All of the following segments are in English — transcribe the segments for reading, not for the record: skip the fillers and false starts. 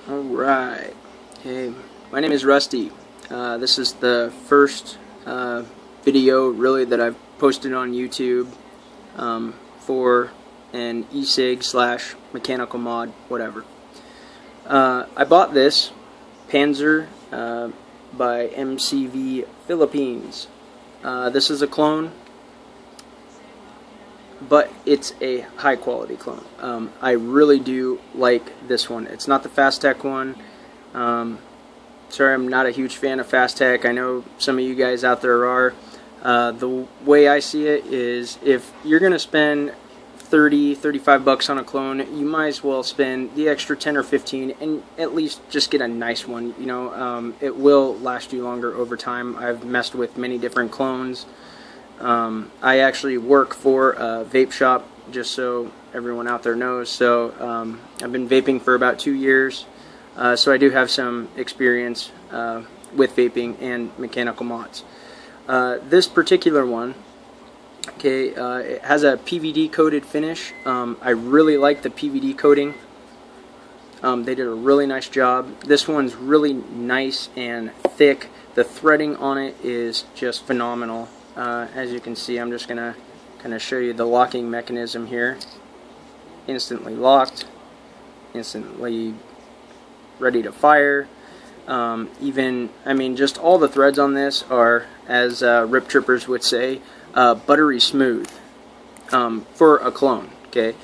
Alright, hey, my name is Rusty. This is the first video really that I've posted on YouTube for an e-cig / mechanical mod, whatever. I bought this Panzer by MCV Philippines. This is a clone, but it's a high quality clone. I really do like this one. It's not the Fast Tech one. Sorry, I'm not a huge fan of Fast Tech. I know some of you guys out there are. The way I see it is, if you're going to spend $30-35 on a clone, you might as well spend the extra 10 or 15 and at least just get a nice one. You know, it will last you longer over time. I've messed with many different clones. I actually work for a vape shop, just so everyone out there knows. So I've been vaping for about 2 years, so I do have some experience with vaping and mechanical mods. This particular one, okay, it has a PVD coated finish. I really like the PVD coating. They did a really nice job. This one's really nice and thick. The threading on it is just phenomenal. As you can see, I'm just going to kind of show you the locking mechanism here. Instantly locked, instantly ready to fire. Even, I mean, just all the threads on this are, as Rip Trippers would say, buttery smooth for a clone. Okay,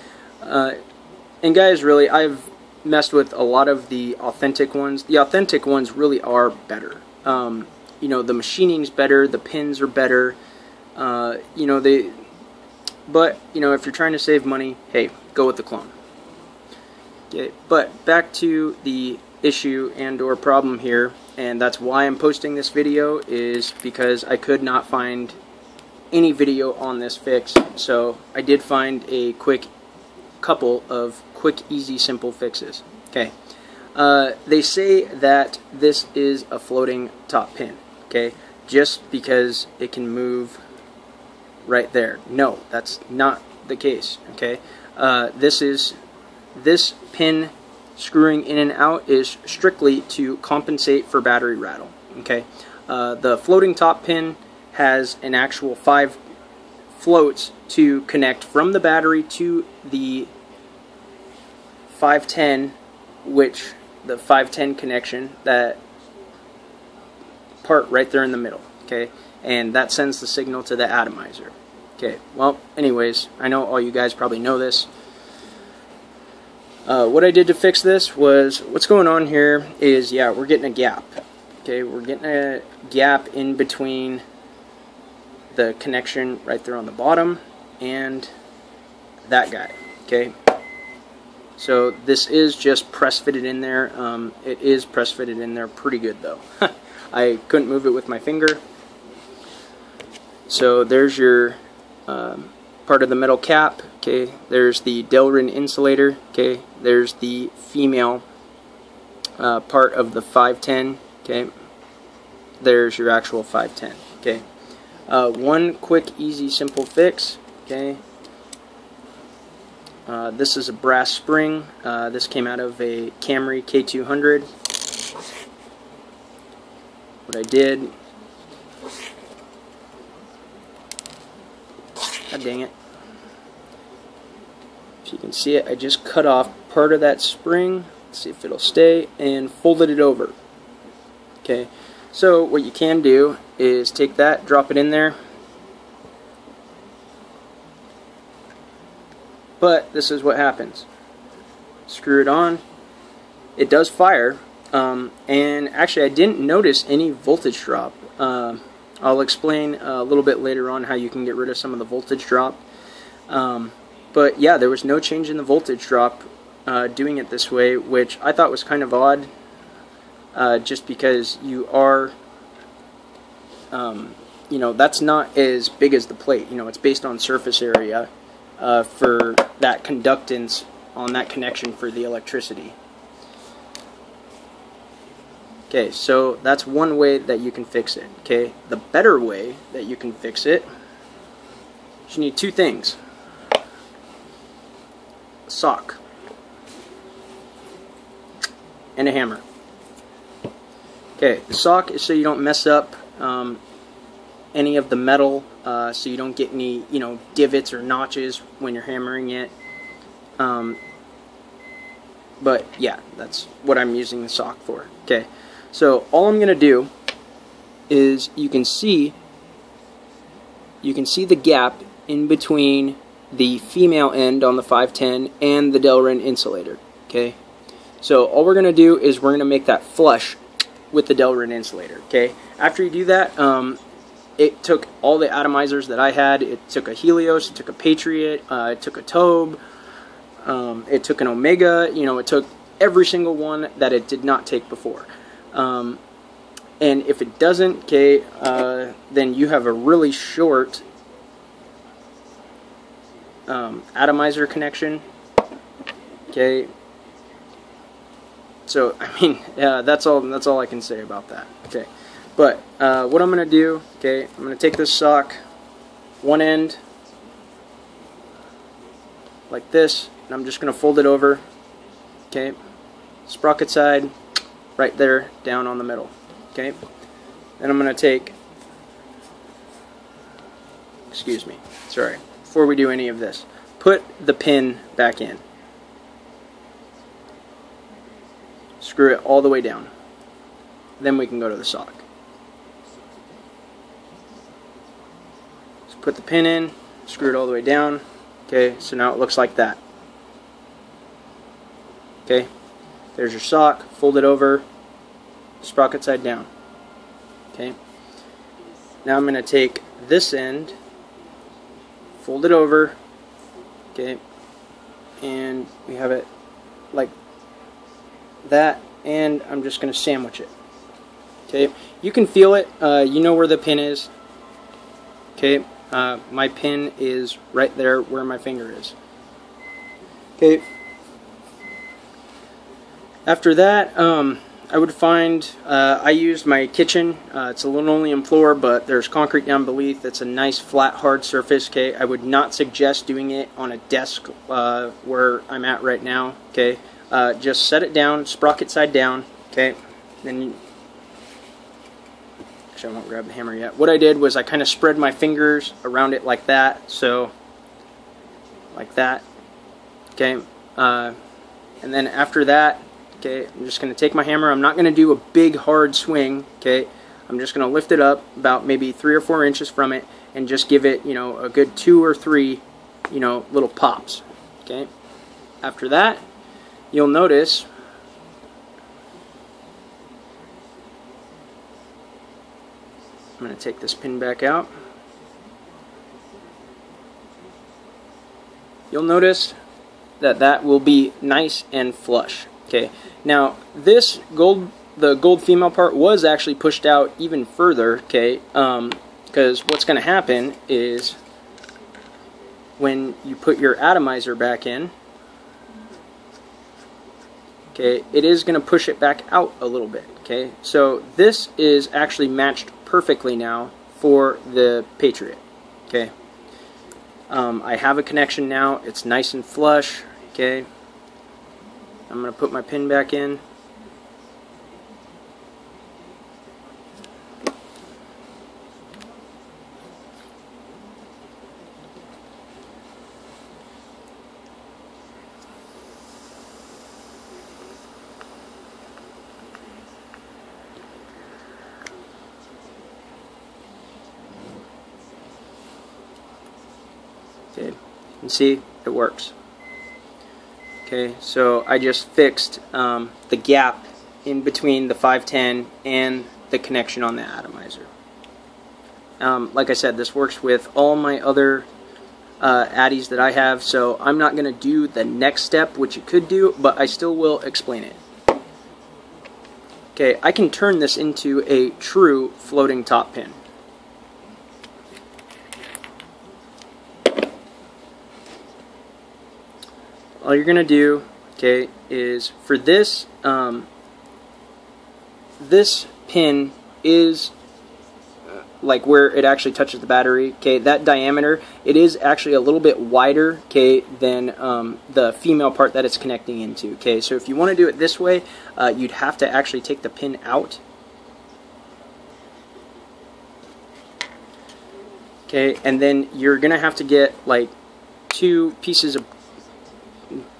and guys, really, I've messed with a lot of the authentic ones. The authentic ones really are better. You know, the machining's better, the pins are better, you know, but, you know, if you're trying to save money, hey, go with the clone. Okay, but back to the issue and or problem here, and that's why I'm posting this video, is because I could not find any video on this fix, so I did find a couple of quick, easy, simple fixes. Okay, they say that this is a floating top pin. Okay, just because it can move right there. No, that's not the case. Okay, this pin screwing in and out is strictly to compensate for battery rattle. Okay, the floating top pin has an actual 5 floats to connect from the battery to the 510, which the 510 connection, that part right there in the middle, okay, and that sends the signal to the atomizer. Okay, well, anyways, I know all you guys probably know this. What I did to fix this was, what's going on here is, yeah, we're getting a gap. Okay, we're getting a gap in between the connection right there on the bottom and that guy. Okay, so this is just press fitted in there. It is press fitted in there pretty good though. I couldn't move it with my finger. So there's your part of the metal cap. Okay, there's the Delrin insulator. Okay, there's the female part of the 510. Okay, there's your actual 510. Okay, one quick, easy, simple fix. Okay, this is a brass spring. This came out of a Camry K200. What I did, god dang it, if you can see it, I just cut off part of that spring. Let's see if it'll stay, and folded it over. Okay, so what you can do is take that, drop it in there, but this is what happens. Screw it on, it does fire. And actually I didn't notice any voltage drop. I'll explain a little bit later on how you can get rid of some of the voltage drop. But yeah, there was no change in the voltage drop doing it this way, which I thought was kind of odd, just because you are, you know, that's not as big as the plate. You know, it's based on surface area for that conductance on that connection for the electricity. Okay, so that's one way that you can fix it. Okay, the better way that you can fix it is you need 2 things. A sock and a hammer. Okay, the sock is so you don't mess up any of the metal, so you don't get any, you know, divots or notches when you're hammering it. But yeah, that's what I'm using the sock for. Okay, so all I'm gonna do is you can see the gap in between the female end on the 510 and the Delrin insulator. Okay, so all we're gonna do is we're gonna make that flush with the Delrin insulator. Okay, after you do that, it took all the atomizers that I had. It took a Helios, it took a Patriot, it took a Tobe, it took an Omega. You know, it took every single one that it did not take before. And if it doesn't, okay, then you have a really short atomizer connection. Okay, so I mean, that's all I can say about that. Okay, but what I'm gonna do, okay, I'm gonna take this sock, one end like this, and I'm just gonna fold it over. Okay, sprocket side right there, down on the middle. Okay, then I'm gonna take, excuse me, sorry, before we do any of this, put the pin back in. Screw it all the way down. Then we can go to the sock. So put the pin in, screw it all the way down. Okay, so now it looks like that. Okay, there's your sock, fold it over, sprocket side down. Okay, now I'm going to take this end, fold it over, okay, and we have it like that, and I'm just going to sandwich it. Okay, you can feel it, you know where the pin is. Okay, my pin is right there where my finger is. Okay, after that, I would find, I used my kitchen. It's a linoleum floor, but there's concrete down beneath. It's a nice flat hard surface. Okay, I would not suggest doing it on a desk where I'm at right now. Okay, just set it down, sprocket side down. Okay, then actually I won't grab the hammer yet. What I did was I kind of spread my fingers around it like that, so like that. Okay, and then after that, okay, I'm just going to take my hammer. I'm not going to do a big hard swing. Okay, I'm just going to lift it up about maybe 3 or 4 inches from it and just give it, you know, a good 2 or 3, you know, little pops. Okay, after that, you'll notice I'm going to take this pin back out. You'll notice that that will be nice and flush. Okay, now this gold, the gold female part was actually pushed out even further. Okay, because what's going to happen is when you put your atomizer back in, okay, it is going to push it back out a little bit. Okay, so this is actually matched perfectly now for the Patriot. Okay, I have a connection now. It's nice and flush. Okay, I'm going to put my pin back in. Okay, you can see it works. Okay, so I just fixed the gap in between the 510 and the connection on the atomizer. Like I said, this works with all my other addies that I have, so I'm not going to do the next step, which you could do, but I still will explain it. Okay, I can turn this into a true floating top pin. All you're going to do, okay, is for this, this pin is like where it actually touches the battery, okay, that diameter, it is actually a little bit wider, okay, than the female part that it's connecting into, okay. So if you want to do it this way, you'd have to actually take the pin out, okay, and then you're gonna have to get like 2 pieces of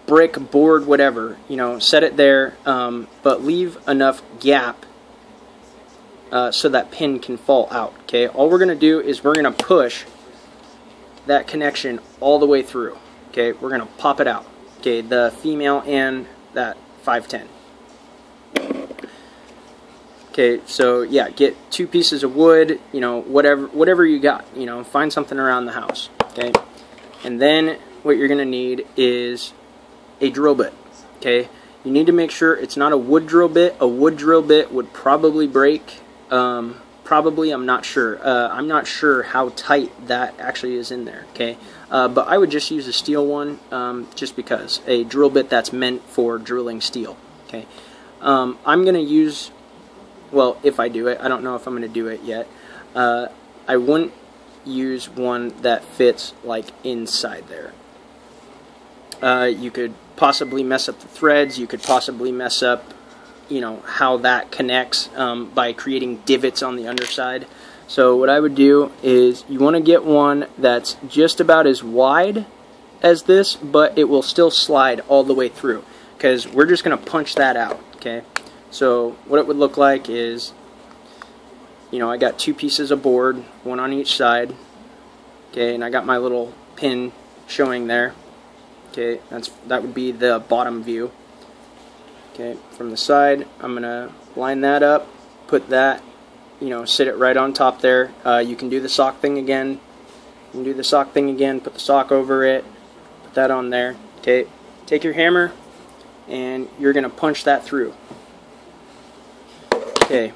brick, board, whatever, you know, set it there, but leave enough gap so that pin can fall out, okay. All we're going to do is we're going to push that connection all the way through, okay. We're going to pop it out, okay, the female and that 510. Okay, so yeah, get 2 pieces of wood, you know, whatever you got, you know, find something around the house, okay. And then what you're going to need is a drill bit, okay. You need to make sure it's not a wood drill bit. A wood drill bit would probably break. Probably, I'm not sure. I'm not sure how tight that actually is in there, okay? But I would just use a steel one, just because. A drill bit that's meant for drilling steel, okay? I'm going to use, well, if I do it, I don't know if I'm going to do it yet. I wouldn't use one that fits, like, inside there. You could possibly mess up the threads. You could possibly mess up, you know, how that connects by creating divots on the underside. So what I would do is you want to get one that's just about as wide as this, but it will still slide all the way through, because we're just going to punch that out, okay. So what it would look like is, you know, I got 2 pieces of board, 1 on each side, okay, and I got my little pin showing there, okay. That would be the bottom view. Okay, from the side, I'm going to line that up, put that, you know, sit it right on top there. You can do the sock thing again. You can do the sock thing again, put the sock over it, put that on there. Okay, take your hammer, and you're going to punch that through. Okay,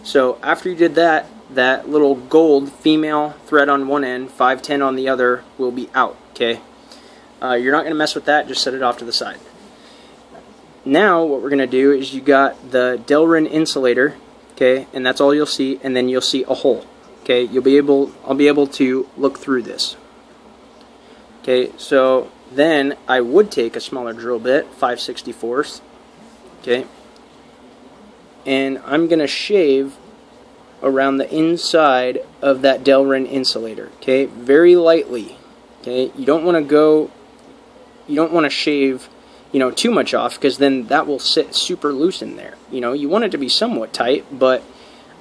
so after you did that, that little gold female thread on one end, 510 on the other, will be out, okay? You're not going to mess with that, just set it off to the side. Now what we're going to do is you got the Delrin insulator, okay, and that's all you'll see, and then you'll see a hole, okay. I'll be able to look through this. Okay, so then I would take a smaller drill bit, 5/64, okay, and I'm going to shave around the inside of that Delrin insulator, okay, very lightly, okay. You don't want to shave, you know, too much off, because then that will sit super loose in there. You know, you want it to be somewhat tight, but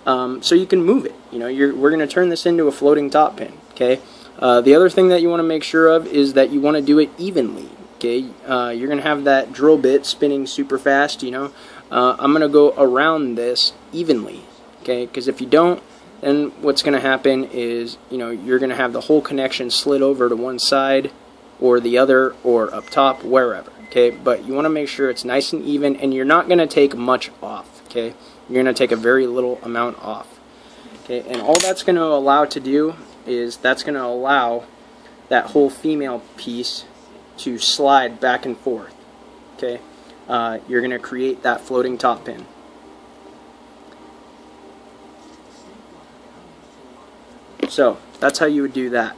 so you can move it. You know, we're going to turn this into a floating top pin, okay. The other thing that you want to make sure of is that you want to do it evenly, okay. You're going to have that drill bit spinning super fast, you know. I'm going to go around this evenly, okay, because if you don't, then what's going to happen is, you know, you're going to have the whole connection slid over to one side or the other, or up top, wherever. Okay, but you want to make sure it's nice and even, and you're not going to take much off, okay? You're going to take a very little amount off, okay? And all that's going to allow to do is that's going to allow that whole female piece to slide back and forth, okay? You're going to create that floating top pin. So, that's how you would do that.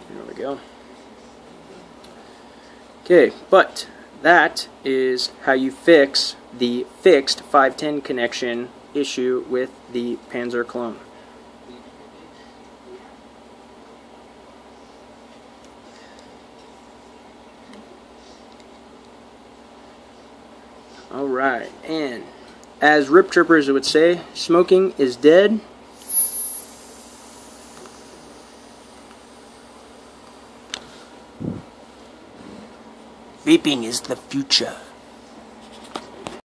There we go. Okay, but that is how you fix the fixed 510 connection issue with the Panzer clone. Alright, and as Rip Trippers would say, smoking is dead. Vaping is the future.